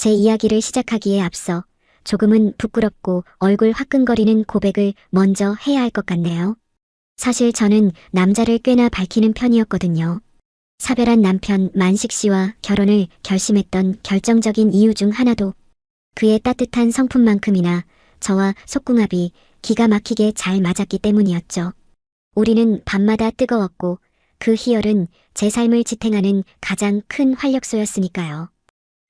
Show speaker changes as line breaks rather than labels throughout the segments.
제 이야기를 시작하기에 앞서 조금은 부끄럽고 얼굴 화끈거리는 고백을 먼저 해야 할 것 같네요. 사실 저는 남자를 꽤나 밝히는 편이었거든요. 사별한 남편 만식 씨와 결혼을 결심했던 결정적인 이유 중 하나도 그의 따뜻한 성품만큼이나 저와 속궁합이 기가 막히게 잘 맞았기 때문이었죠. 우리는 밤마다 뜨거웠고 그 희열은 제 삶을 지탱하는 가장 큰 활력소였으니까요.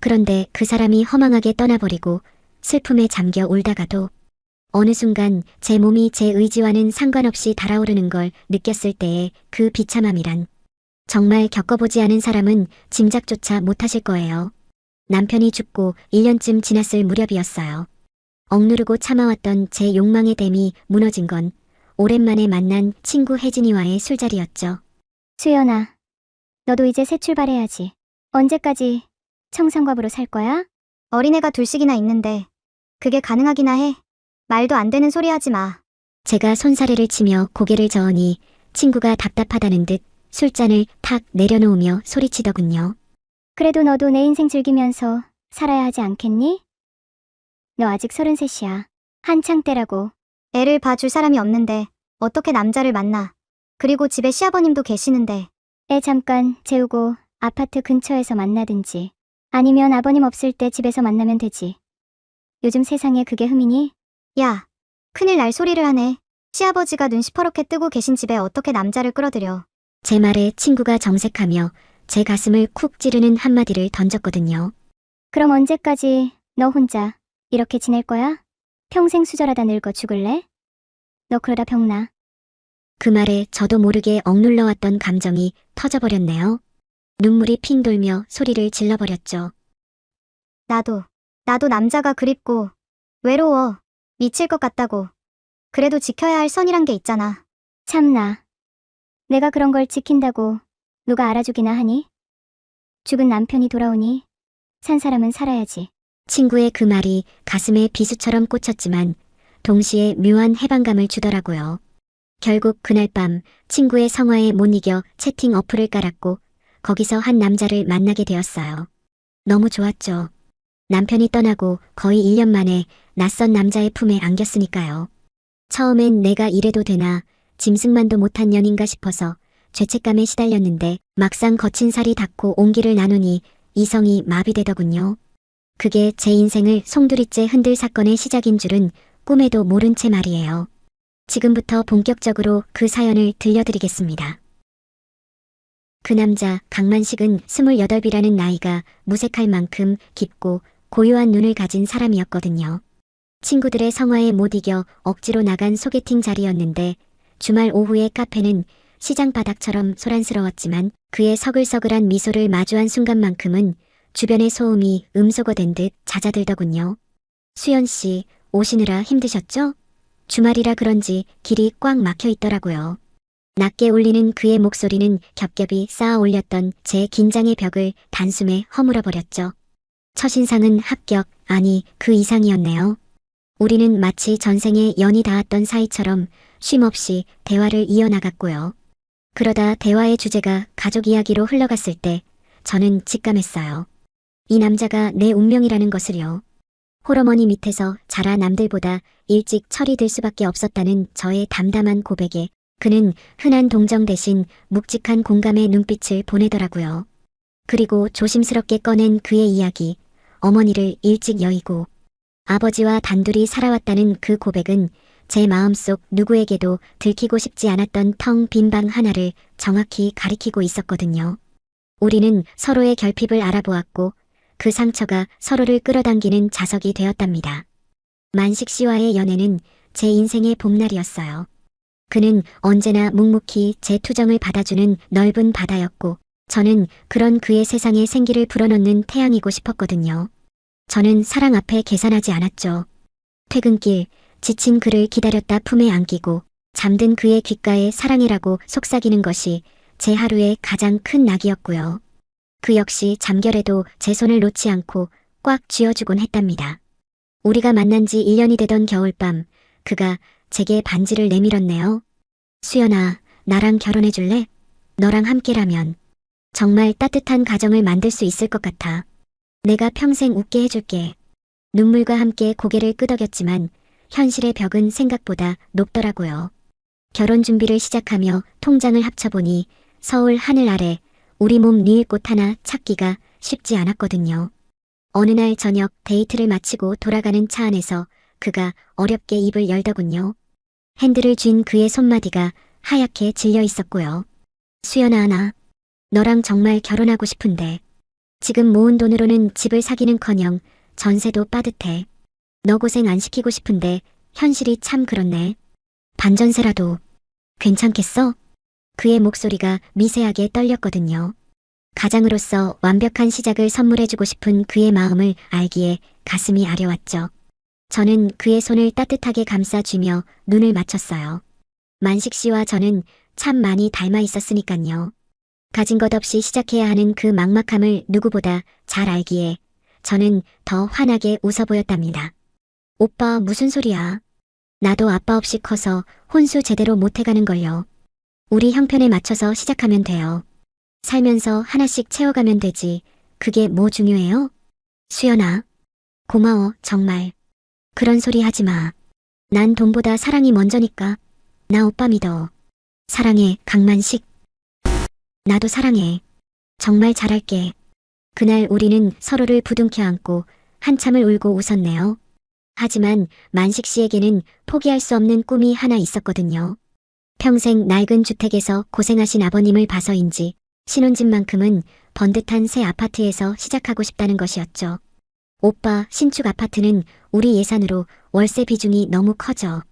그런데 그 사람이 허망하게 떠나버리고 슬픔에 잠겨 울다가도 어느 순간 제 몸이 제 의지와는 상관없이 달아오르는 걸 느꼈을 때의 그 비참함이란 정말 겪어보지 않은 사람은 짐작조차 못하실 거예요. 남편이 죽고 1년쯤 지났을 무렵이었어요. 억누르고 참아왔던 제 욕망의 댐이 무너진 건 오랜만에 만난 친구 혜진이와의 술자리였죠.
수연아, 너도 이제 새 출발해야지. 언제까지 청산갑으로 살 거야? 어린애가 둘씩이나 있는데 그게 가능하기나 해. 말도 안 되는 소리 하지 마.
제가 손사래를 치며 고개를 저으니 친구가 답답하다는 듯 술잔을 탁 내려놓으며 소리치더군요.
그래도 너도 내 인생 즐기면서 살아야 하지 않겠니? 너 아직 33이야. 한창 때라고.
애를 봐줄 사람이 없는데 어떻게 남자를 만나. 그리고 집에 시아버님도 계시는데.
애 잠깐 재우고 아파트 근처에서 만나든지 아니면 아버님 없을 때 집에서 만나면 되지. 요즘 세상에 그게 흠이니?
야, 큰일 날 소리를 하네. 시아버지가 눈 시퍼렇게 뜨고 계신 집에 어떻게 남자를 끌어들여.
제 말에 친구가 정색하며 제 가슴을 쿡 찌르는 한마디를 던졌거든요.
그럼 언제까지 너 혼자 이렇게 지낼 거야? 평생 수절하다 늙어 죽을래? 너 그러다 병나.
그 말에 저도 모르게 억눌러왔던 감정이 터져버렸네요. 눈물이 핑 돌며 소리를 질러버렸죠.
나도 남자가 그립고 외로워. 미칠 것 같다고. 그래도 지켜야 할 선이란 게 있잖아.
참나. 내가 그런 걸 지킨다고 누가 알아주기나 하니? 죽은 남편이 돌아오니 산 사람은 살아야지.
친구의 그 말이 가슴에 비수처럼 꽂혔지만 동시에 묘한 해방감을 주더라고요. 결국 그날 밤 친구의 성화에 못 이겨 채팅 어플을 깔았고 거기서 한 남자를 만나게 되었어요. 너무 좋았죠. 남편이 떠나고 거의 1년 만에 낯선 남자의 품에 안겼으니까요. 처음엔 내가 이래도 되나 짐승만도 못한 년인가 싶어서 죄책감에 시달렸는데 막상 거친 살이 닿고 온기를 나누니 이성이 마비되더군요. 그게 제 인생을 송두리째 흔들 사건의 시작인 줄은 꿈에도 모른 채 말이에요. 지금부터 본격적으로 그 사연을 들려드리겠습니다. 그 남자 강만식은 28이라는 나이가 무색할 만큼 깊고 고요한 눈을 가진 사람이었거든요. 친구들의 성화에 못 이겨 억지로 나간 소개팅 자리였는데 주말 오후의 카페는 시장 바닥처럼 소란스러웠지만 그의 서글서글한 미소를 마주한 순간만큼은 주변의 소음이 음소거된 듯 잦아들더군요. 수연 씨, 오시느라 힘드셨죠? 주말이라 그런지 길이 꽉 막혀 있더라고요. 낮게 울리는 그의 목소리는 겹겹이 쌓아 올렸던 제 긴장의 벽을 단숨에 허물어버렸죠. 첫인상은 합격, 아니 그 이상이었네요. 우리는 마치 전생에 연이 닿았던 사이처럼 쉼없이 대화를 이어나갔고요. 그러다 대화의 주제가 가족 이야기로 흘러갔을 때 저는 직감했어요. 이 남자가 내 운명이라는 것을요. 홀어머니 밑에서 자라 남들보다 일찍 철이 들 수밖에 없었다는 저의 담담한 고백에 그는 흔한 동정 대신 묵직한 공감의 눈빛을 보내더라고요. 그리고 조심스럽게 꺼낸 그의 이야기, 어머니를 일찍 여의고 아버지와 단둘이 살아왔다는 그 고백은 제 마음속 누구에게도 들키고 싶지 않았던 텅 빈 방 하나를 정확히 가리키고 있었거든요. 우리는 서로의 결핍을 알아보았고 그 상처가 서로를 끌어당기는 자석이 되었답니다. 만식 씨와의 연애는 제 인생의 봄날이었어요. 그는 언제나 묵묵히 제 투정을 받아주는 넓은 바다였고 저는 그런 그의 세상에 생기를 불어넣는 태양이고 싶었거든요. 저는 사랑 앞에 계산하지 않았죠. 퇴근길 지친 그를 기다렸다 품에 안기고 잠든 그의 귓가에 사랑해라고 속삭이는 것이 제 하루의 가장 큰 낙이었고요. 그 역시 잠결에도 제 손을 놓지 않고 꽉 쥐어주곤 했답니다. 우리가 만난 지 1년이 되던 겨울밤 그가 제게 반지를 내밀었네요. 수연아, 나랑 결혼해줄래? 너랑 함께라면 정말 따뜻한 가정을 만들 수 있을 것 같아. 내가 평생 웃게 해줄게. 눈물과 함께 고개를 끄덕였지만 현실의 벽은 생각보다 높더라고요. 결혼 준비를 시작하며 통장을 합쳐보니 서울 하늘 아래 우리 몸 리을 꽃 하나 찾기가 쉽지 않았거든요. 어느 날 저녁 데이트를 마치고 돌아가는 차 안에서 그가 어렵게 입을 열더군요. 핸들을 쥔 그의 손마디가 하얗게 질려 있었고요. 수연아, 나 너랑 정말 결혼하고 싶은데 지금 모은 돈으로는 집을 사기는커녕 전세도 빠듯해. 너 고생 안 시키고 싶은데 현실이 참 그렇네. 반전세라도 괜찮겠어? 그의 목소리가 미세하게 떨렸거든요. 가장으로서 완벽한 시작을 선물해주고 싶은 그의 마음을 알기에 가슴이 아려왔죠. 저는 그의 손을 따뜻하게 감싸쥐며 눈을 맞췄어요. 만식 씨와 저는 참 많이 닮아 있었으니깐요. 가진 것 없이 시작해야 하는 그 막막함을 누구보다 잘 알기에 저는 더 환하게 웃어 보였답니다. 오빠 무슨 소리야? 나도 아빠 없이 커서 혼수 제대로 못 해가는걸요. 우리 형편에 맞춰서 시작하면 돼요. 살면서 하나씩 채워가면 되지. 그게 뭐 중요해요? 수연아, 고마워, 정말. 그런 소리 하지 마. 난 돈보다 사랑이 먼저니까. 나 오빠 믿어. 사랑해, 강만식. 나도 사랑해. 정말 잘할게. 그날 우리는 서로를 부둥켜 안고 한참을 울고 웃었네요. 하지만 만식 씨에게는 포기할 수 없는 꿈이 하나 있었거든요. 평생 낡은 주택에서 고생하신 아버님을 봐서인지 신혼집만큼은 번듯한 새 아파트에서 시작하고 싶다는 것이었죠. 오빠, 신축 아파트는 우리 예산으로 월세 비중이 너무 커져.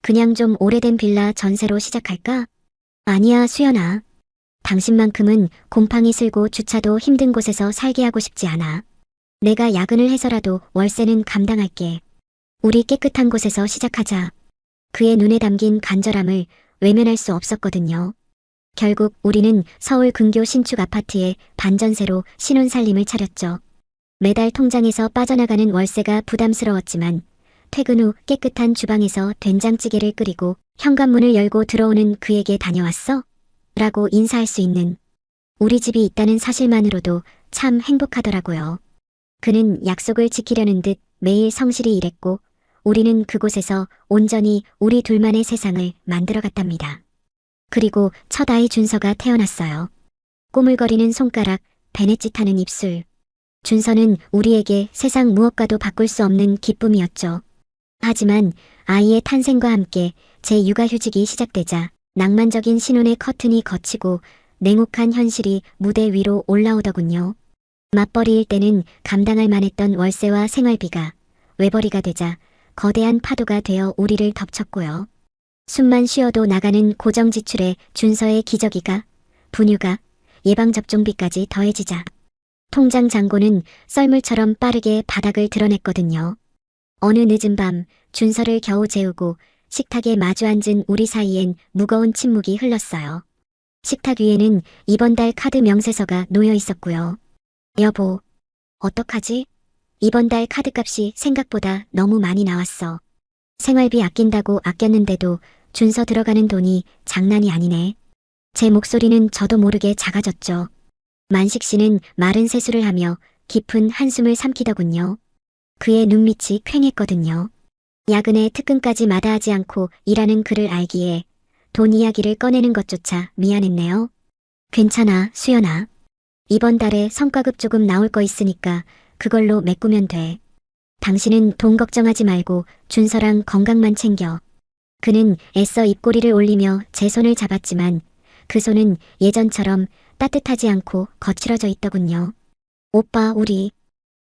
그냥 좀 오래된 빌라 전세로 시작할까? 아니야, 수연아. 당신만큼은 곰팡이 슬고 주차도 힘든 곳에서 살게 하고 싶지 않아. 내가 야근을 해서라도 월세는 감당할게. 우리 깨끗한 곳에서 시작하자. 그의 눈에 담긴 간절함을 외면할 수 없었거든요. 결국 우리는 서울 근교 신축 아파트에 반전세로 신혼살림을 차렸죠. 매달 통장에서 빠져나가는 월세가 부담스러웠지만 퇴근 후 깨끗한 주방에서 된장찌개를 끓이고 현관문을 열고 들어오는 그에게 다녀왔어? 라고 인사할 수 있는 우리 집이 있다는 사실만으로도 참 행복하더라고요. 그는 약속을 지키려는 듯 매일 성실히 일했고 우리는 그곳에서 온전히 우리 둘만의 세상을 만들어갔답니다. 그리고 첫 아이 준서가 태어났어요. 꼬물거리는 손가락, 베넷짓하는 입술. 준서는 우리에게 세상 무엇과도 바꿀 수 없는 기쁨이었죠. 하지만 아이의 탄생과 함께 제 육아휴직이 시작되자 낭만적인 신혼의 커튼이 걷히고 냉혹한 현실이 무대 위로 올라오더군요. 맞벌이일 때는 감당할 만했던 월세와 생활비가 외벌이가 되자 거대한 파도가 되어 우리를 덮쳤고요. 숨만 쉬어도 나가는 고정 지출에 준서의 기저귀가, 분유가, 예방접종비까지 더해지자 통장 잔고는 썰물처럼 빠르게 바닥을 드러냈거든요. 어느 늦은 밤 준서를 겨우 재우고 식탁에 마주 앉은 우리 사이엔 무거운 침묵이 흘렀어요. 식탁 위에는 이번 달 카드 명세서가 놓여 있었고요. 여보, 어떡하지? 이번 달 카드값이 생각보다 너무 많이 나왔어. 생활비 아낀다고 아꼈는데도 준서 들어가는 돈이 장난이 아니네. 제 목소리는 저도 모르게 작아졌죠. 만식 씨는 마른 세수를 하며 깊은 한숨을 삼키더군요. 그의 눈밑이 퀭했거든요. 야근에 특근까지 마다하지 않고 일하는 그를 알기에 돈 이야기를 꺼내는 것조차 미안했네요. 괜찮아, 수연아. 이번 달에 성과급 조금 나올 거 있으니까 그걸로 메꾸면 돼. 당신은 돈 걱정하지 말고 준서랑 건강만 챙겨. 그는 애써 입꼬리를 올리며 제 손을 잡았지만 그 손은 예전처럼 따뜻하지 않고 거칠어져 있더군요. 오빠, 우리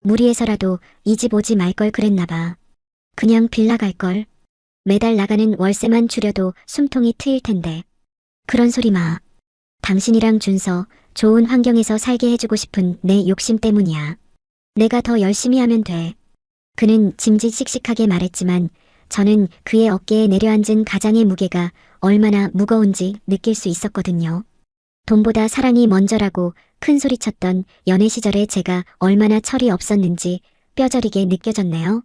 무리해서라도 이 집 오지 말 걸 그랬나 봐. 그냥 빌라 갈걸. 매달 나가는 월세만 줄여도 숨통이 트일 텐데. 그런 소리 마. 당신이랑 준서 좋은 환경에서 살게 해주고 싶은 내 욕심 때문이야. 내가 더 열심히 하면 돼. 그는 짐짓씩씩하게 말했지만 저는 그의 어깨에 내려앉은 가장의 무게가 얼마나 무거운지 느낄 수 있었거든요. 돈보다 사랑이 먼저라고 큰 소리쳤던 연애 시절에 제가 얼마나 철이 없었는지 뼈저리게 느껴졌네요.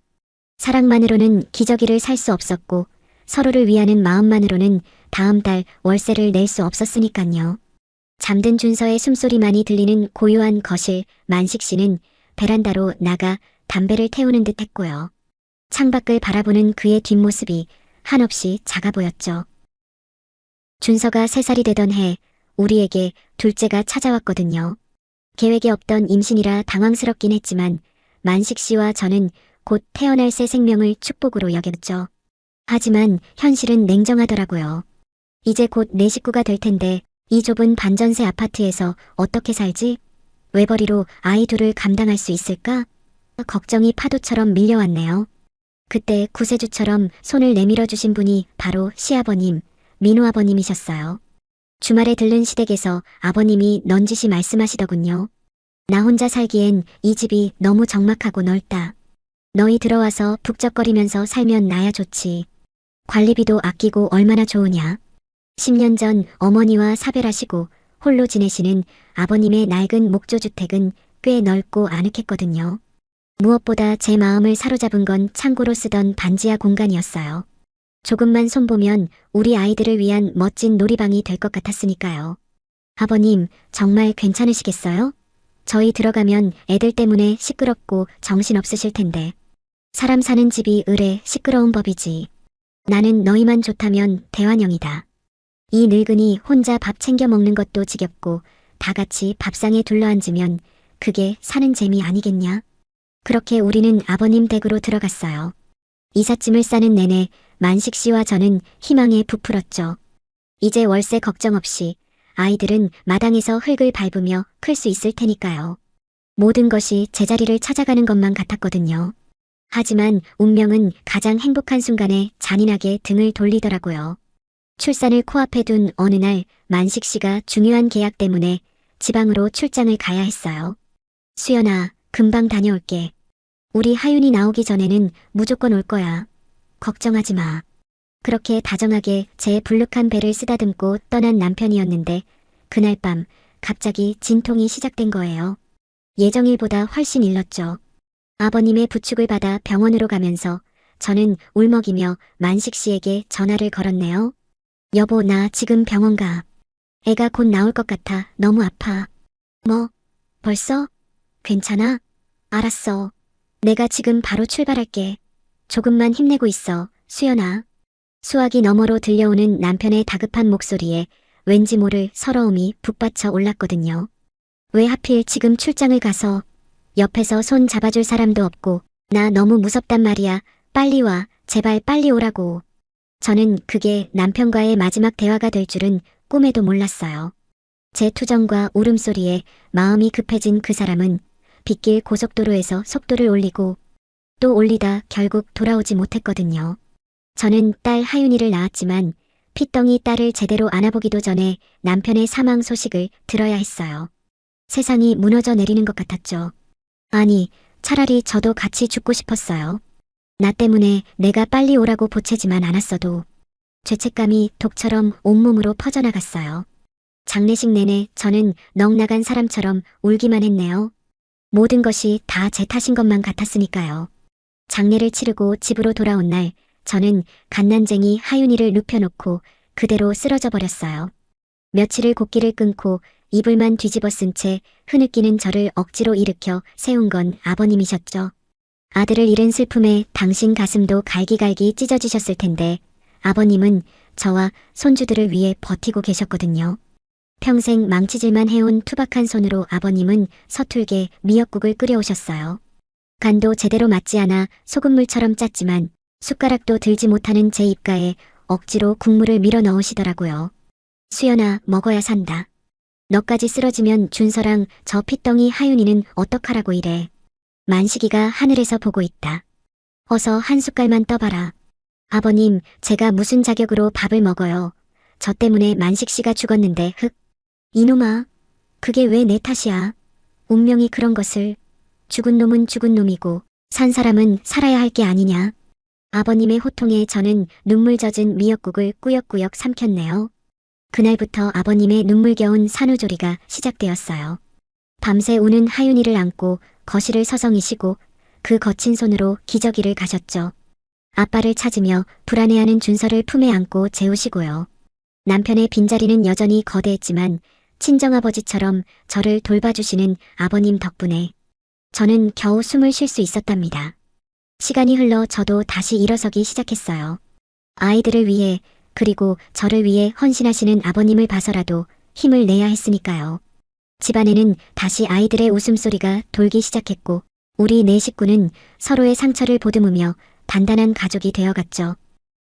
사랑만으로는 기저귀를 살 수 없었고 서로를 위하는 마음만으로는 다음 달 월세를 낼 수 없었으니깐요. 잠든 준서의 숨소리만이 들리는 고요한 거실, 만식 씨는 베란다로 나가 담배를 태우는 듯 했고요. 창밖을 바라보는 그의 뒷모습이 한없이 작아 보였죠. 준서가 3살이 되던 해 우리에게 둘째가 찾아왔거든요. 계획에 없던 임신이라 당황스럽긴 했지만 만식 씨와 저는 곧 태어날 새 생명을 축복으로 여겼죠. 하지만 현실은 냉정하더라고요. 이제 곧 내 식구가 될 텐데 이 좁은 반전세 아파트에서 어떻게 살지? 외벌이로 아이 둘을 감당할 수 있을까? 걱정이 파도처럼 밀려왔네요. 그때 구세주처럼 손을 내밀어 주신 분이 바로 시아버님, 민호 아버님이셨어요. 주말에 들른 시댁에서 아버님이 넌지시 말씀하시더군요. 나 혼자 살기엔 이 집이 너무 적막하고 넓다. 너희 들어와서 북적거리면서 살면 나야 좋지. 관리비도 아끼고 얼마나 좋으냐. 10년 전 어머니와 사별하시고 홀로 지내시는 아버님의 낡은 목조주택은 꽤 넓고 아늑했거든요. 무엇보다 제 마음을 사로잡은 건 창고로 쓰던 반지하 공간이었어요. 조금만 손보면 우리 아이들을 위한 멋진 놀이방이 될 것 같았으니까요. 아버님, 정말 괜찮으시겠어요? 저희 들어가면 애들 때문에 시끄럽고 정신없으실 텐데. 사람 사는 집이 으레 시끄러운 법이지. 나는 너희만 좋다면 대환영이다. 이 늙은이 혼자 밥 챙겨 먹는 것도 지겹고 다 같이 밥상에 둘러앉으면 그게 사는 재미 아니겠냐? 그렇게 우리는 아버님 댁으로 들어갔어요. 이삿짐을 싸는 내내 만식 씨와 저는 희망에 부풀었죠. 이제 월세 걱정 없이 아이들은 마당에서 흙을 밟으며 클 수 있을 테니까요. 모든 것이 제자리를 찾아가는 것만 같았거든요. 하지만 운명은 가장 행복한 순간에 잔인하게 등을 돌리더라고요. 출산을 코앞에 둔 어느 날 만식 씨가 중요한 계약 때문에 지방으로 출장을 가야 했어요. 수연아, 금방 다녀올게. 우리 하윤이 나오기 전에는 무조건 올 거야. 걱정하지 마. 그렇게 다정하게 제 불룩한 배를 쓰다듬고 떠난 남편이었는데 그날 밤 갑자기 진통이 시작된 거예요. 예정일보다 훨씬 일렀죠. 아버님의 부축을 받아 병원으로 가면서 저는 울먹이며 만식 씨에게 전화를 걸었네요. 여보, 나 지금 병원 가. 애가 곧 나올 것 같아. 너무 아파. 뭐? 벌써? 괜찮아? 알았어. 내가 지금 바로 출발할게. 조금만 힘내고 있어, 수연아. 수화기 너머로 들려오는 남편의 다급한 목소리에 왠지 모를 서러움이 북받쳐 올랐거든요. 왜 하필 지금 출장을 가서 옆에서 손 잡아줄 사람도 없고 나 너무 무섭단 말이야. 빨리 와. 제발 빨리 오라고. 저는 그게 남편과의 마지막 대화가 될 줄은 꿈에도 몰랐어요. 제 투정과 울음소리에 마음이 급해진 그 사람은 빗길 고속도로에서 속도를 올리고 또 올리다 결국 돌아오지 못했거든요. 저는 딸 하윤이를 낳았지만 핏덩이 딸을 제대로 안아보기도 전에 남편의 사망 소식을 들어야 했어요. 세상이 무너져 내리는 것 같았죠. 아니, 차라리 저도 같이 죽고 싶었어요. 나 때문에 내가 빨리 오라고 보채지만 않았어도 죄책감이 독처럼 온몸으로 퍼져나갔어요. 장례식 내내 저는 넋 나간 사람처럼 울기만 했네요. 모든 것이 다 제 탓인 것만 같았으니까요. 장례를 치르고 집으로 돌아온 날 저는 갓난쟁이 하윤이를 눕혀놓고 그대로 쓰러져 버렸어요. 며칠을 곡기를 끊고 이불만 뒤집어 쓴 채 흐느끼는 저를 억지로 일으켜 세운 건 아버님이셨죠. 아들을 잃은 슬픔에 당신 가슴도 갈기갈기 찢어지셨을 텐데 아버님은 저와 손주들을 위해 버티고 계셨거든요. 평생 망치질만 해온 투박한 손으로 아버님은 서툴게 미역국을 끓여오셨어요. 간도 제대로 맞지 않아 소금물처럼 짰지만 숟가락도 들지 못하는 제 입가에 억지로 국물을 밀어 넣으시더라고요. 수연아, 먹어야 산다. 너까지 쓰러지면 준서랑 저 핏덩이 하윤이는 어떡하라고 이래. 만식이가 하늘에서 보고 있다. 어서 한 숟갈만 떠봐라. 아버님, 제가 무슨 자격으로 밥을 먹어요. 저 때문에 만식 씨가 죽었는데 흑. 이놈아, 그게 왜 내 탓이야. 운명이 그런 것을. 죽은 놈은 죽은 놈이고 산 사람은 살아야 할 게 아니냐. 아버님의 호통에 저는 눈물 젖은 미역국을 꾸역꾸역 삼켰네요. 그날부터 아버님의 눈물겨운 산후조리가 시작되었어요. 밤새 우는 하윤이를 안고 거실을 서성이시고 그 거친 손으로 기저귀를 가셨죠. 아빠를 찾으며 불안해하는 준서를 품에 안고 재우시고요. 남편의 빈자리는 여전히 거대했지만 친정아버지처럼 저를 돌봐주시는 아버님 덕분에 저는 겨우 숨을 쉴 수 있었답니다. 시간이 흘러 저도 다시 일어서기 시작했어요. 아이들을 위해, 그리고 저를 위해 헌신하시는 아버님을 봐서라도 힘을 내야 했으니까요. 집안에는 다시 아이들의 웃음소리가 돌기 시작했고, 우리 네 식구는 서로의 상처를 보듬으며 단단한 가족이 되어갔죠.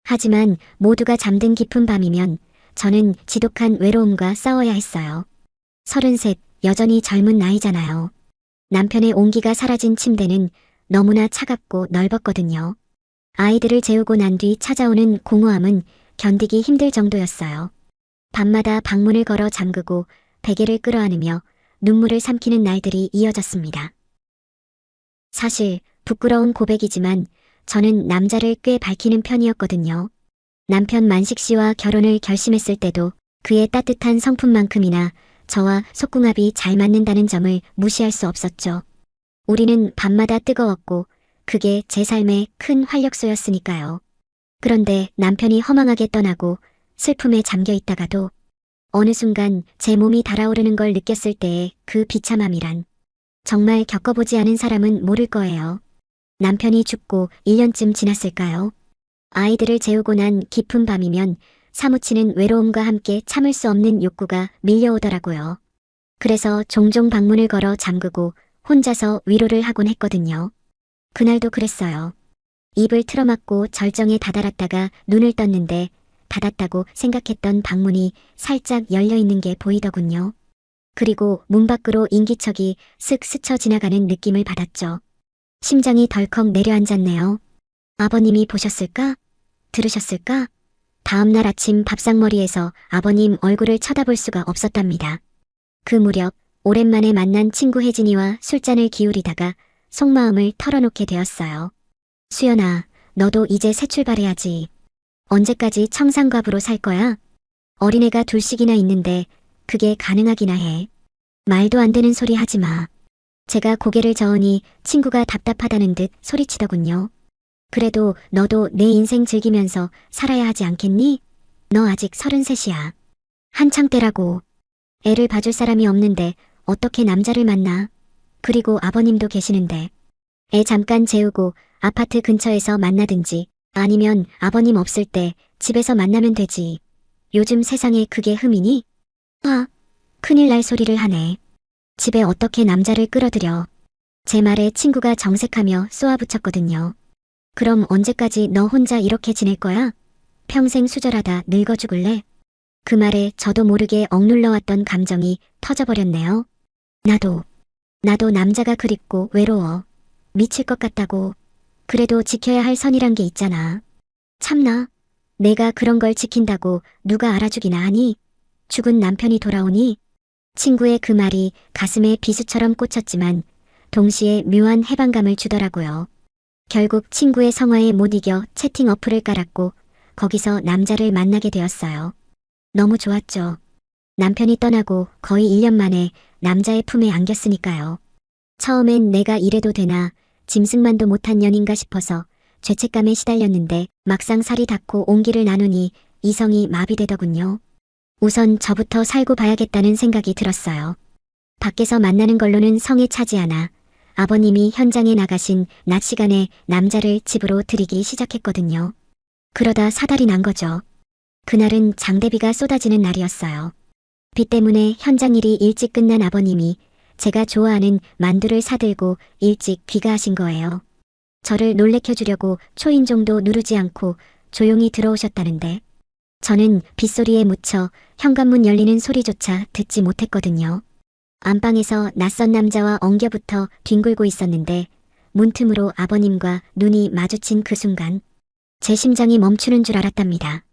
하지만 모두가 잠든 깊은 밤이면 저는 지독한 외로움과 싸워야 했어요. 33, 여전히 젊은 나이잖아요. 남편의 온기가 사라진 침대는 너무나 차갑고 넓었거든요. 아이들을 재우고 난 뒤 찾아오는 공허함은 견디기 힘들 정도였어요. 밤마다 방문을 걸어 잠그고 베개를 끌어안으며 눈물을 삼키는 날들이 이어졌습니다. 사실 부끄러운 고백이지만 저는 남자를 꽤 밝히는 편이었거든요. 남편 만식 씨와 결혼을 결심했을 때도 그의 따뜻한 성품만큼이나 저와 속궁합이 잘 맞는다는 점을 무시할 수 없었죠. 우리는 밤마다 뜨거웠고 그게 제 삶의 큰 활력소였으니까요. 그런데 남편이 허망하게 떠나고 슬픔에 잠겨 있다가도 어느 순간 제 몸이 달아오르는 걸 느꼈을 때의 그 비참함이란 정말 겪어보지 않은 사람은 모를 거예요. 남편이 죽고 1년쯤 지났을까요? 아이들을 재우고 난 깊은 밤이면 사무치는 외로움과 함께 참을 수 없는 욕구가 밀려오더라고요. 그래서 종종 방문을 걸어 잠그고 혼자서 위로를 하곤 했거든요. 그날도 그랬어요. 입을 틀어막고 절정에 다다랐다가 눈을 떴는데 닫았다고 생각했던 방문이 살짝 열려있는 게 보이더군요. 그리고 문 밖으로 인기척이 슥 스쳐 지나가는 느낌을 받았죠. 심장이 덜컥 내려앉았네요. 아버님이 보셨을까? 들으셨을까? 다음날 아침 밥상머리에서 아버님 얼굴을 쳐다볼 수가 없었답니다. 그 무렵 오랜만에 만난 친구 혜진이와 술잔을 기울이다가 속마음을 털어놓게 되었어요. 수연아, 너도 이제 새 출발해야지. 언제까지 청산과부로 살 거야? 어린애가 둘씩이나 있는데 그게 가능하기나 해. 말도 안 되는 소리 하지 마. 제가 고개를 저으니 친구가 답답하다는 듯 소리치더군요. 그래도 너도 내 인생 즐기면서 살아야 하지 않겠니? 너 아직 33이야. 한창 때라고. 애를 봐줄 사람이 없는데 어떻게 남자를 만나? 그리고 아버님도 계시는데. 애 잠깐 재우고 아파트 근처에서 만나든지 아니면 아버님 없을 때 집에서 만나면 되지. 요즘 세상에 그게 흠이니? 아, 큰일 날 소리를 하네. 집에 어떻게 남자를 끌어들여. 제 말에 친구가 정색하며 쏘아붙였거든요. 그럼 언제까지 너 혼자 이렇게 지낼 거야? 평생 수절하다 늙어 죽을래? 그 말에 저도 모르게 억눌러왔던 감정이 터져버렸네요. 나도 남자가 그립고 외로워. 미칠 것 같다고. 그래도 지켜야 할 선이란 게 있잖아. 참나. 내가 그런 걸 지킨다고 누가 알아주기나 하니? 죽은 남편이 돌아오니? 친구의 그 말이 가슴에 비수처럼 꽂혔지만 동시에 묘한 해방감을 주더라고요. 결국 친구의 성화에 못 이겨 채팅 어플을 깔았고 거기서 남자를 만나게 되었어요. 너무 좋았죠. 남편이 떠나고 거의 1년 만에 남자의 품에 안겼으니까요. 처음엔 내가 이래도 되나 짐승만도 못한 년인가 싶어서 죄책감에 시달렸는데 막상 살이 닿고 온기를 나누니 이성이 마비되더군요. 우선 저부터 살고 봐야겠다는 생각이 들었어요. 밖에서 만나는 걸로는 성에 차지 않아 아버님이 현장에 나가신 낮 시간에 남자를 집으로 들이기 시작했거든요. 그러다 사달이 난 거죠. 그날은 장대비가 쏟아지는 날이었어요. 비 때문에 현장 일이 일찍 끝난 아버님이 제가 좋아하는 만두를 사들고 일찍 귀가하신 거예요. 저를 놀래켜주려고 초인종도 누르지 않고 조용히 들어오셨다는데 저는 빗소리에 묻혀 현관문 열리는 소리조차 듣지 못했거든요. 안방에서 낯선 남자와 엉겨붙어 뒹굴고 있었는데 문틈으로 아버님과 눈이 마주친 그 순간 제 심장이 멈추는 줄 알았답니다.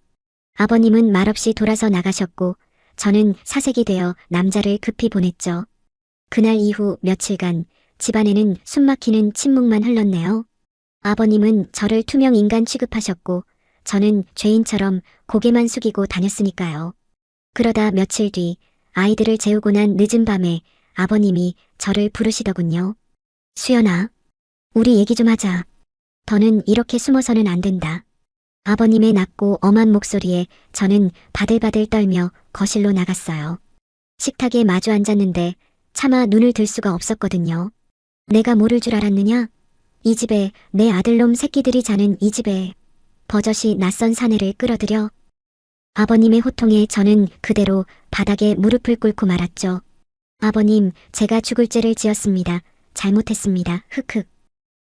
아버님은 말없이 돌아서 나가셨고 저는 사색이 되어 남자를 급히 보냈죠. 그날 이후 며칠간 집안에는 숨막히는 침묵만 흘렀네요. 아버님은 저를 투명 인간 취급하셨고 저는 죄인처럼 고개만 숙이고 다녔으니까요. 그러다 며칠 뒤 아이들을 재우고 난 늦은 밤에 아버님이 저를 부르시더군요. 수연아, 우리 얘기 좀 하자. 더는 이렇게 숨어서는 안 된다. 아버님의 낮고 엄한 목소리에 저는 바들바들 떨며 거실로 나갔어요. 식탁에 마주 앉았는데 차마 눈을 들 수가 없었거든요. 내가 모를 줄 알았느냐? 이 집에 내 아들놈 새끼들이 자는 이 집에 버젓이 낯선 사내를 끌어들여. 아버님의 호통에 저는 그대로 바닥에 무릎을 꿇고 말았죠. 아버님, 제가 죽을 죄를 지었습니다. 잘못했습니다. 흑흑.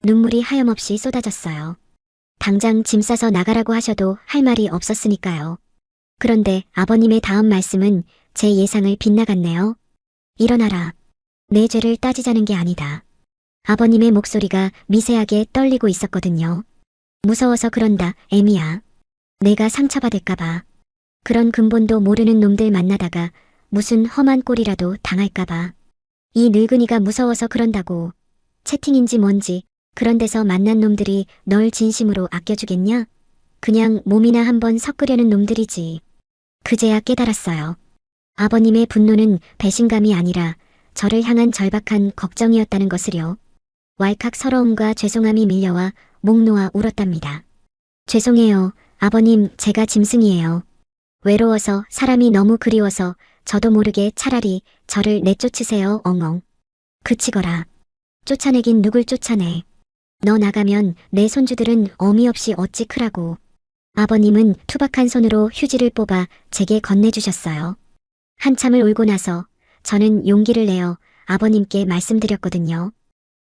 눈물이 하염없이 쏟아졌어요. 당장 짐 싸서 나가라고 하셔도 할 말이 없었으니까요. 그런데 아버님의 다음 말씀은 제 예상을 빗나갔네요. 일어나라. 내 죄를 따지자는 게 아니다. 아버님의 목소리가 미세하게 떨리고 있었거든요. 무서워서 그런다, 애미야. 내가 상처받을까봐. 그런 근본도 모르는 놈들 만나다가 무슨 험한 꼴이라도 당할까봐. 이 늙은이가 무서워서 그런다고. 채팅인지 뭔지 그런 데서 만난 놈들이 널 진심으로 아껴주겠냐? 그냥 몸이나 한번 섞으려는 놈들이지. 그제야 깨달았어요. 아버님의 분노는 배신감이 아니라 저를 향한 절박한 걱정이었다는 것을요. 왈칵 서러움과 죄송함이 밀려와 목 놓아 울었답니다. 죄송해요. 아버님, 제가 짐승이에요. 외로워서 사람이 너무 그리워서 저도 모르게 차라리 저를 내쫓으세요. 엉엉. 그치거라. 쫓아내긴 누굴 쫓아내. 너 나가면 내 손주들은 어미 없이 어찌 크라고. 아버님은 투박한 손으로 휴지를 뽑아 제게 건네주셨어요. 한참을 울고 나서 저는 용기를 내어 아버님께 말씀드렸거든요.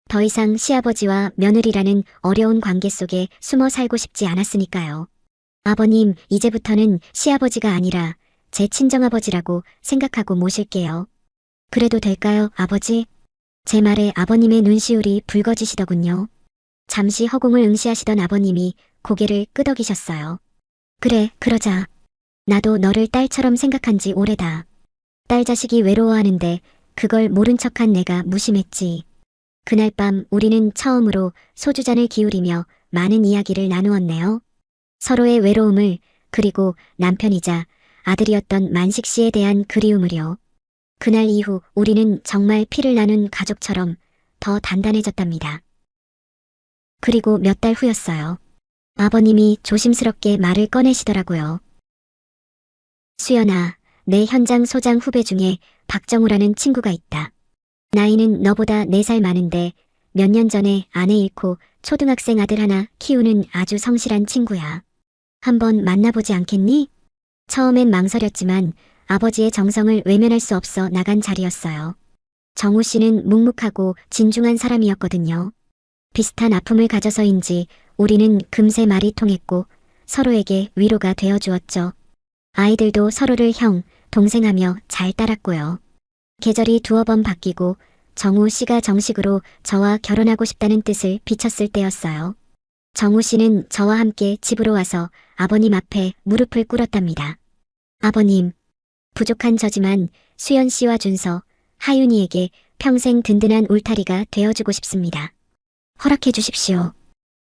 더 이상 시아버지와 며느리라는 어려운 관계 속에 숨어 살고 싶지 않았으니까요. 아버님, 이제부터는 시아버지가 아니라 제 친정아버지라고 생각하고 모실게요. 그래도 될까요, 아버지? 제 말에 아버님의 눈시울이 붉어지시더군요. 잠시 허공을 응시하시던 아버님이 고개를 끄덕이셨어요. 그래, 그러자. 나도 너를 딸처럼 생각한 지 오래다. 딸 자식이 외로워하는데 그걸 모른 척한 내가 무심했지. 그날 밤 우리는 처음으로 소주잔을 기울이며 많은 이야기를 나누었네요. 서로의 외로움을, 그리고 남편이자 아들이었던 만식 씨에 대한 그리움을요. 그날 이후 우리는 정말 피를 나눈 가족처럼 더 단단해졌답니다. 그리고 몇 달 후였어요. 아버님이 조심스럽게 말을 꺼내시더라고요. 수연아, 내 현장 소장 후배 중에 박정우라는 친구가 있다. 나이는 너보다 4살 많은데 몇 년 전에 아내 잃고 초등학생 아들 하나 키우는 아주 성실한 친구야. 한번 만나보지 않겠니? 처음엔 망설였지만 아버지의 정성을 외면할 수 없어 나간 자리였어요. 정우 씨는 묵묵하고 진중한 사람이었거든요. 비슷한 아픔을 가져서인지 우리는 금세 말이 통했고 서로에게 위로가 되어주었죠. 아이들도 서로를 형, 동생하며 잘 따랐고요. 계절이 두어 번 바뀌고 정우 씨가 정식으로 저와 결혼하고 싶다는 뜻을 비쳤을 때였어요. 정우 씨는 저와 함께 집으로 와서 아버님 앞에 무릎을 꿇었답니다. 아버님, 부족한 저지만 수연 씨와 준서, 하윤이에게 평생 든든한 울타리가 되어주고 싶습니다. 허락해 주십시오.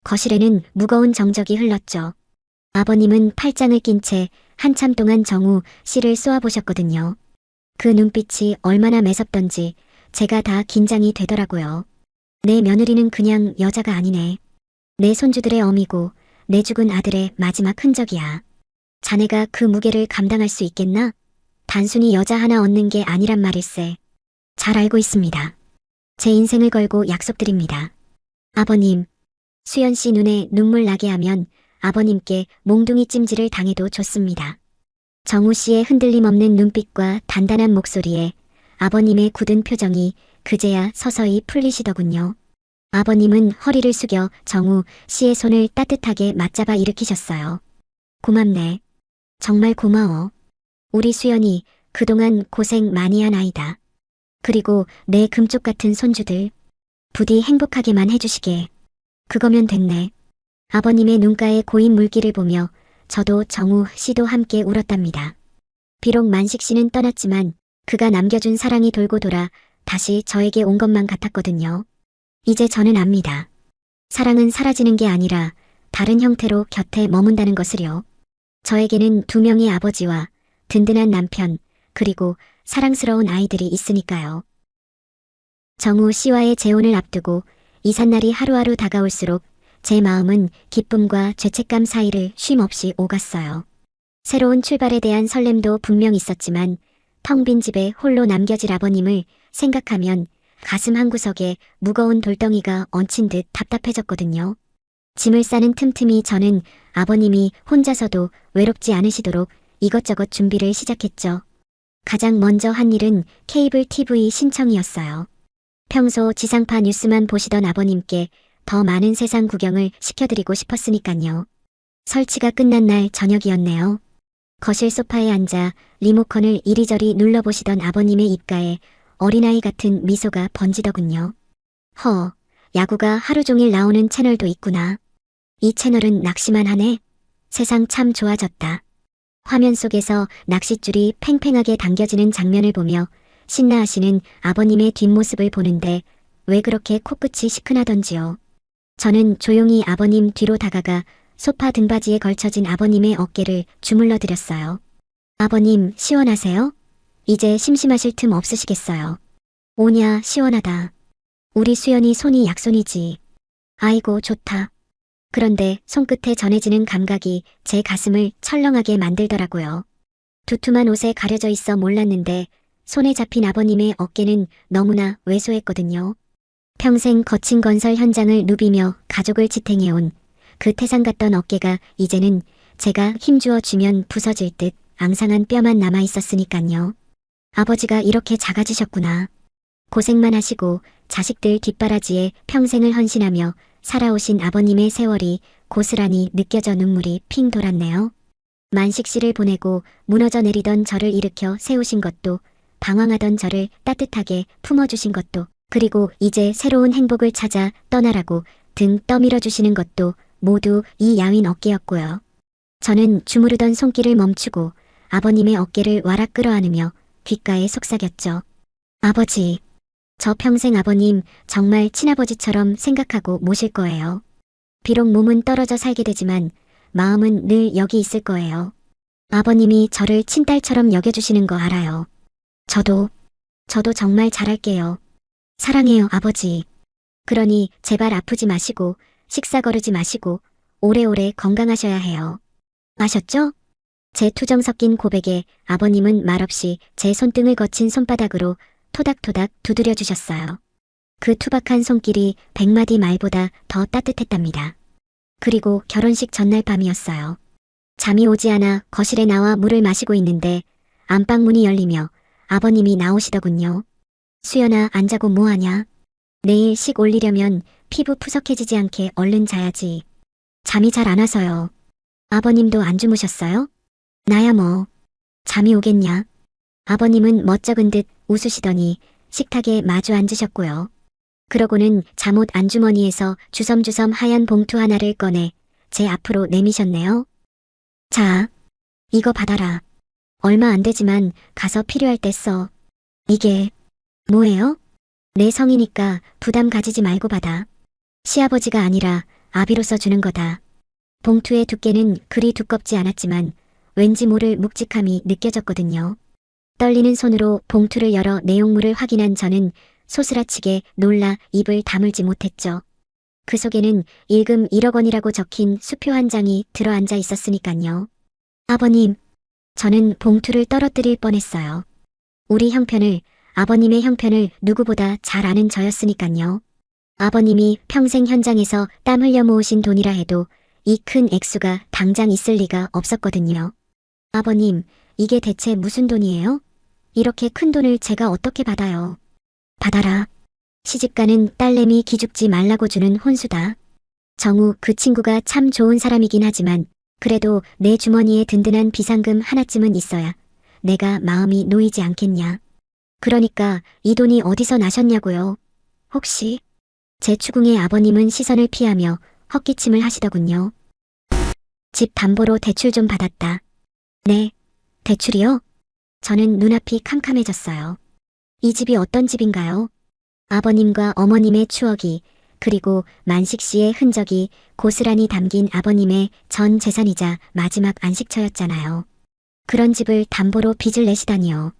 거실에는 무거운 정적이 흘렀죠. 아버님은 팔짱을 낀 채 한참 동안 정우 씨를 쏘아보셨거든요. 그 눈빛이 얼마나 매섭던지 제가 다 긴장이 되더라고요. 내 며느리는 그냥 여자가 아니네. 내 손주들의 어미고 내 죽은 아들의 마지막 흔적이야. 자네가 그 무게를 감당할 수 있겠나? 단순히 여자 하나 얻는 게 아니란 말일세. 잘 알고 있습니다. 제 인생을 걸고 약속드립니다. 아버님, 수연 씨 눈에 눈물 나게 하면 아버님께 몽둥이 찜질을 당해도 좋습니다. 정우 씨의 흔들림 없는 눈빛과 단단한 목소리에 아버님의 굳은 표정이 그제야 서서히 풀리시더군요. 아버님은 허리를 숙여 정우 씨의 손을 따뜻하게 맞잡아 일으키셨어요. 고맙네. 정말 고마워. 우리 수연이 그동안 고생 많이 한 아이다. 그리고 내 금쪽 같은 손주들. 부디 행복하게만 해주시게. 그거면 됐네. 아버님의 눈가에 고인 물기를 보며 저도 정우 씨도 함께 울었답니다. 비록 만식 씨는 떠났지만 그가 남겨준 사랑이 돌고 돌아 다시 저에게 온 것만 같았거든요. 이제 저는 압니다. 사랑은 사라지는 게 아니라 다른 형태로 곁에 머문다는 것을요. 저에게는 2명의 아버지와 든든한 남편, 그리고 사랑스러운 아이들이 있으니까요. 정우 씨와의 재혼을 앞두고 이삿날이 하루하루 다가올수록 제 마음은 기쁨과 죄책감 사이를 쉼없이 오갔어요. 새로운 출발에 대한 설렘도 분명 있었지만 텅 빈 집에 홀로 남겨질 아버님을 생각하면 가슴 한구석에 무거운 돌덩이가 얹힌 듯 답답해졌거든요. 짐을 싸는 틈틈이 저는 아버님이 혼자서도 외롭지 않으시도록 이것저것 준비를 시작했죠. 가장 먼저 한 일은 케이블 TV 신청이었어요. 평소 지상파 뉴스만 보시던 아버님께 더 많은 세상 구경을 시켜드리고 싶었으니까요. 설치가 끝난 날 저녁이었네요. 거실 소파에 앉아 리모컨을 이리저리 눌러보시던 아버님의 입가에 어린아이 같은 미소가 번지더군요. 야구가 하루 종일 나오는 채널도 있구나. 이 채널은 낚시만 하네. 세상 참 좋아졌다. 화면 속에서 낚싯줄이 팽팽하게 당겨지는 장면을 보며 신나하시는 아버님의 뒷모습을 보는데 왜 그렇게 코끝이 시큰하던지요. 저는 조용히 아버님 뒤로 다가가 소파 등받이에 걸쳐진 아버님의 어깨를 주물러 드렸어요. 아버님, 시원하세요? 이제 심심하실 틈 없으시겠어요. 오냐, 시원하다. 우리 수연이 손이 약손이지. 아이고, 좋다. 그런데 손끝에 전해지는 감각이 제 가슴을 철렁하게 만들더라고요. 두툼한 옷에 가려져 있어 몰랐는데 손에 잡힌 아버님의 어깨는 너무나 왜소했거든요. 평생 거친 건설 현장을 누비며 가족을 지탱해온 그 태산 같던 어깨가 이제는 제가 힘주어 주면 부서질 듯 앙상한 뼈만 남아 있었으니깐요. 아버지가 이렇게 작아지셨구나. 고생만 하시고 자식들 뒷바라지에 평생을 헌신하며 살아오신 아버님의 세월이 고스란히 느껴져 눈물이 핑 돌았네요. 만식씨를 보내고 무너져 내리던 저를 일으켜 세우신 것도, 방황하던 저를 따뜻하게 품어주신 것도, 그리고 이제 새로운 행복을 찾아 떠나라고 등 떠밀어 주시는 것도 모두 이 야윈 어깨였고요. 저는 주무르던 손길을 멈추고 아버님의 어깨를 와락 끌어안으며 귓가에 속삭였죠. 아버지, 저 평생 아버님 정말 친아버지처럼 생각하고 모실 거예요. 비록 몸은 떨어져 살게 되지만 마음은 늘 여기 있을 거예요. 아버님이 저를 친딸처럼 여겨주시는 거 알아요. 저도 정말 잘할게요. 사랑해요, 아버지. 그러니 제발 아프지 마시고 식사 거르지 마시고 오래오래 건강하셔야 해요. 아셨죠? 제 투정 섞인 고백에 아버님은 말없이 제 손등을 거친 손바닥으로 토닥토닥 두드려 주셨어요. 그 투박한 손길이 100마디 말보다 더 따뜻했답니다. 그리고 결혼식 전날 밤이었어요. 잠이 오지 않아 거실에 나와 물을 마시고 있는데 안방 문이 열리며 아버님이 나오시더군요. 수연아, 안 자고 뭐하냐? 내일 식 올리려면 피부 푸석해지지 않게 얼른 자야지. 잠이 잘 안 와서요. 아버님도 안 주무셨어요? 나야 뭐. 잠이 오겠냐? 아버님은 멋쩍은 듯 웃으시더니 식탁에 마주 앉으셨고요. 그러고는 잠옷 안주머니에서 주섬주섬 하얀 봉투 하나를 꺼내 제 앞으로 내미셨네요. 자, 이거 받아라. 얼마 안 되지만 가서 필요할 때 써. 이게 뭐예요? 내 성이니까 부담 가지지 말고 받아. 시아버지가 아니라 아비로서 주는 거다. 봉투의 두께는 그리 두껍지 않았지만 왠지 모를 묵직함이 느껴졌거든요. 떨리는 손으로 봉투를 열어 내용물을 확인한 저는 소스라치게 놀라 입을 다물지 못했죠. 그 속에는 일금 1억 원이라고 적힌 수표 한 장이 들어앉아 있었으니깐요. 아버님, 저는 봉투를 떨어뜨릴 뻔했어요. 우리 형편을, 아버님의 형편을 누구보다 잘 아는 저였으니깐요. 아버님이 평생 현장에서 땀 흘려 모으신 돈이라 해도 이 큰 액수가 당장 있을 리가 없었거든요. 아버님, 이게 대체 무슨 돈이에요? 이렇게 큰 돈을 제가 어떻게 받아요? 받아라. 시집가는 딸내미 기죽지 말라고 주는 혼수다. 정우 그 친구가 참 좋은 사람이긴 하지만 그래도 내 주머니에 든든한 비상금 하나쯤은 있어야 내가 마음이 놓이지 않겠냐. 그러니까 이 돈이 어디서 나셨냐고요. 혹시? 제 추궁의 아버님은 시선을 피하며 헛기침을 하시더군요. 집 담보로 대출 좀 받았다. 네, 대출이요? 저는 눈앞이 캄캄해졌어요. 이 집이 어떤 집인가요? 아버님과 어머님의 추억이 그리고 만식 씨의 흔적이 고스란히 담긴 아버님의 전 재산이자 마지막 안식처였잖아요. 그런 집을 담보로 빚을 내시다니요.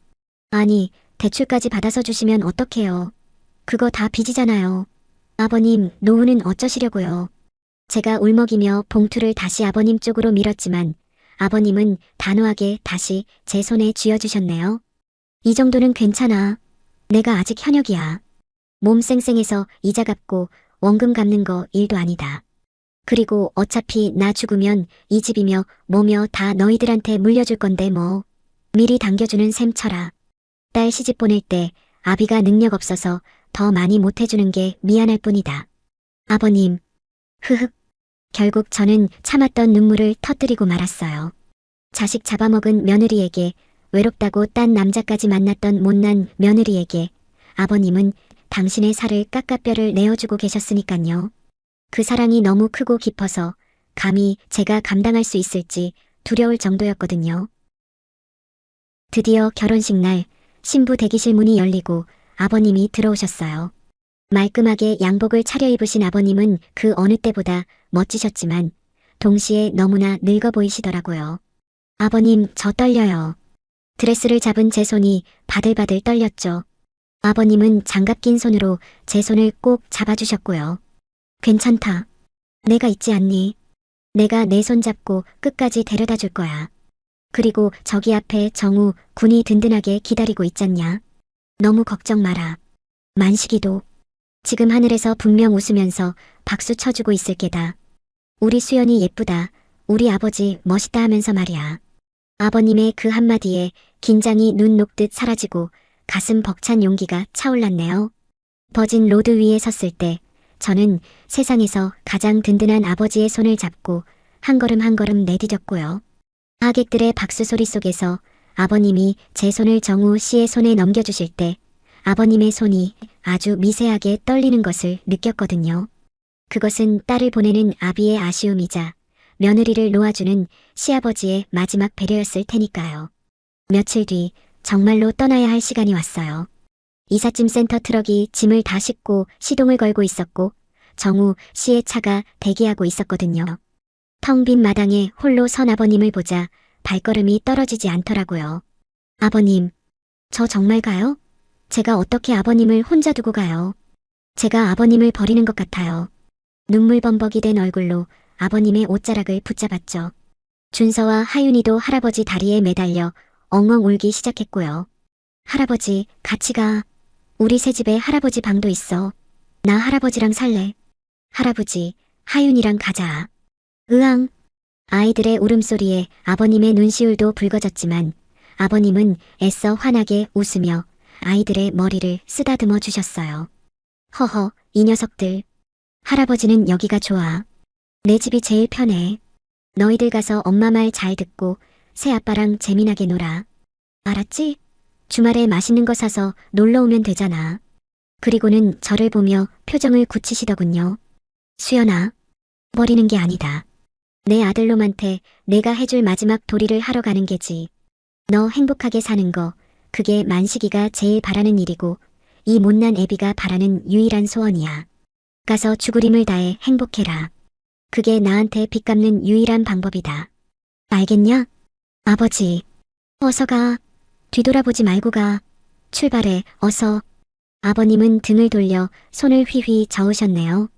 아니, 대출까지 받아서 주시면 어떡해요. 그거 다 빚이잖아요. 아버님, 노후는 어쩌시려고요. 제가 울먹이며 봉투를 다시 아버님 쪽으로 밀었지만 아버님은 단호하게 다시 제 손에 쥐어주셨네요. 이 정도는 괜찮아. 내가 아직 현역이야. 몸 쌩쌩해서 이자 갚고 원금 갚는 거 일도 아니다. 그리고 어차피 나 죽으면 이 집이며 뭐며 다 너희들한테 물려줄 건데 뭐. 미리 당겨주는 셈 쳐라. 딸 시집 보낼 때 아비가 능력 없어서 더 많이 못해주는 게 미안할 뿐이다. 아버님. 흐흑. 결국 저는 참았던 눈물을 터뜨리고 말았어요. 자식 잡아먹은 며느리에게, 외롭다고 딴 남자까지 만났던 못난 며느리에게 아버님은 당신의 살을 깎아뼈를 내어주고 계셨으니깐요. 그 사랑이 너무 크고 깊어서 감히 제가 감당할 수 있을지 두려울 정도였거든요. 드디어 결혼식 날 신부 대기실 문이 열리고 아버님이 들어오셨어요. 말끔하게 양복을 차려입으신 아버님은 그 어느 때보다 멋지셨지만 동시에 너무나 늙어 보이시더라고요. 아버님, 저 떨려요. 드레스를 잡은 제 손이 바들바들 떨렸죠. 아버님은 장갑 낀 손으로 제 손을 꼭 잡아주셨고요. 괜찮다. 내가 있지 않니? 내가 내 손 잡고 끝까지 데려다 줄 거야. 그리고 저기 앞에 정우 군이 든든하게 기다리고 있잖냐. 너무 걱정 마라. 만식이도 지금 하늘에서 분명 웃으면서 박수 쳐주고 있을 게다. 우리 수연이 예쁘다. 우리 아버지 멋있다 하면서 말이야. 아버님의 그 한마디에 긴장이 눈 녹듯 사라지고 가슴 벅찬 용기가 차올랐네요. 버진 로드 위에 섰을 때 저는 세상에서 가장 든든한 아버지의 손을 잡고 한 걸음 한 걸음 내디뎠고요. 하객들의 박수 소리 속에서 아버님이 제 손을 정우 씨의 손에 넘겨주실 때 아버님의 손이 아주 미세하게 떨리는 것을 느꼈거든요. 그것은 딸을 보내는 아비의 아쉬움이자 며느리를 놓아주는 시아버지의 마지막 배려였을 테니까요. 며칠 뒤 정말로 떠나야 할 시간이 왔어요. 이삿짐 센터 트럭이 짐을 다 싣고 시동을 걸고 있었고 정우 씨의 차가 대기하고 있었거든요. 텅 빈 마당에 홀로 선 아버님을 보자 발걸음이 떨어지지 않더라고요. 아버님, 저 정말 가요? 제가 어떻게 아버님을 혼자 두고 가요? 제가 아버님을 버리는 것 같아요. 눈물 범벅이 된 얼굴로 아버님의 옷자락을 붙잡았죠. 준서와 하윤이도 할아버지 다리에 매달려 엉엉 울기 시작했고요. 할아버지, 같이 가. 우리 새 집에 할아버지 방도 있어. 나 할아버지랑 살래. 할아버지, 하윤이랑 가자. 으앙. 아이들의 울음소리에 아버님의 눈시울도 붉어졌지만 아버님은 애써 환하게 웃으며 아이들의 머리를 쓰다듬어 주셨어요. 허허, 이 녀석들. 할아버지는 여기가 좋아. 내 집이 제일 편해. 너희들 가서 엄마 말 잘 듣고 새 아빠랑 재미나게 놀아. 알았지? 주말에 맛있는 거 사서 놀러 오면 되잖아. 그리고는 저를 보며 표정을 굳히시더군요. 수연아, 버리는 게 아니다. 내 아들놈한테 내가 해줄 마지막 도리를 하러 가는 게지. 너 행복하게 사는 거, 그게 만식이가 제일 바라는 일이고 이 못난 애비가 바라는 유일한 소원이야. 가서 죽을 힘을 다해 행복해라. 그게 나한테 빚 갚는 유일한 방법이다. 알겠냐? 아버지, 어서 가. 뒤돌아보지 말고 가. 출발해, 어서. 아버님은 등을 돌려 손을 휘휘 저으셨네요.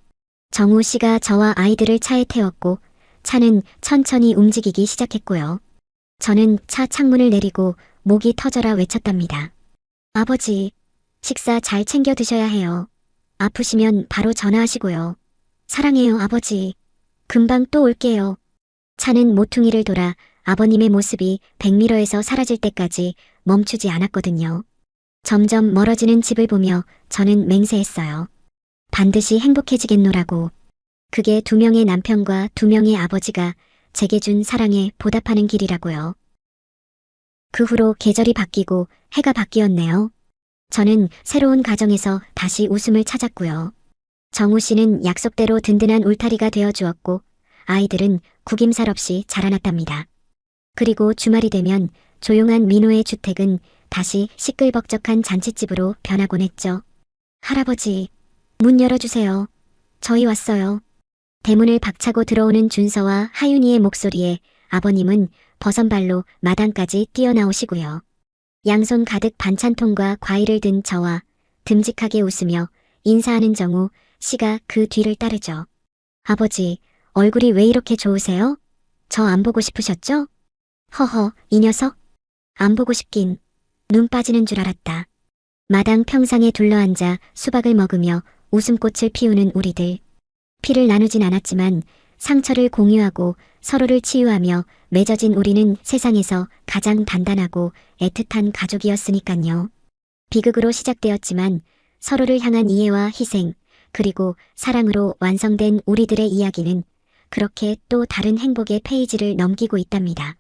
정우 씨가 저와 아이들을 차에 태웠고 차는 천천히 움직이기 시작했고요. 저는 차 창문을 내리고 목이 터져라 외쳤답니다. 아버지, 식사 잘 챙겨 드셔야 해요. 아프시면 바로 전화하시고요. 사랑해요, 아버지. 금방 또 올게요. 차는 모퉁이를 돌아 아버님의 모습이 100m에서 사라질 때까지 멈추지 않았거든요. 점점 멀어지는 집을 보며 저는 맹세했어요. 반드시 행복해지겠노라고. 그게 2명의 남편과 2명의 아버지가 제게 준 사랑에 보답하는 길이라고요. 그 후로 계절이 바뀌고 해가 바뀌었네요. 저는 새로운 가정에서 다시 웃음을 찾았고요. 정우 씨는 약속대로 든든한 울타리가 되어 주었고 아이들은 구김살 없이 자라났답니다. 그리고 주말이 되면 조용한 민호의 주택은 다시 시끌벅적한 잔칫집으로 변하곤 했죠. 할아버지, 문 열어주세요. 저희 왔어요. 대문을 박차고 들어오는 준서와 하윤이의 목소리에 아버님은 버선발로 마당까지 뛰어나오시고요. 양손 가득 반찬통과 과일을 든 저와 듬직하게 웃으며 인사하는 정우 씨가 그 뒤를 따르죠. 아버지, 얼굴이 왜 이렇게 좋으세요? 저 안 보고 싶으셨죠? 허허, 이 녀석. 안 보고 싶긴. 눈 빠지는 줄 알았다. 마당 평상에 둘러앉아 수박을 먹으며 웃음꽃을 피우는 우리들. 피를 나누진 않았지만 상처를 공유하고 서로를 치유하며 맺어진 우리는 세상에서 가장 단단하고 애틋한 가족이었으니깐요. 비극으로 시작되었지만 서로를 향한 이해와 희생, 그리고 사랑으로 완성된 우리들의 이야기는 그렇게 또 다른 행복의 페이지를 넘기고 있답니다.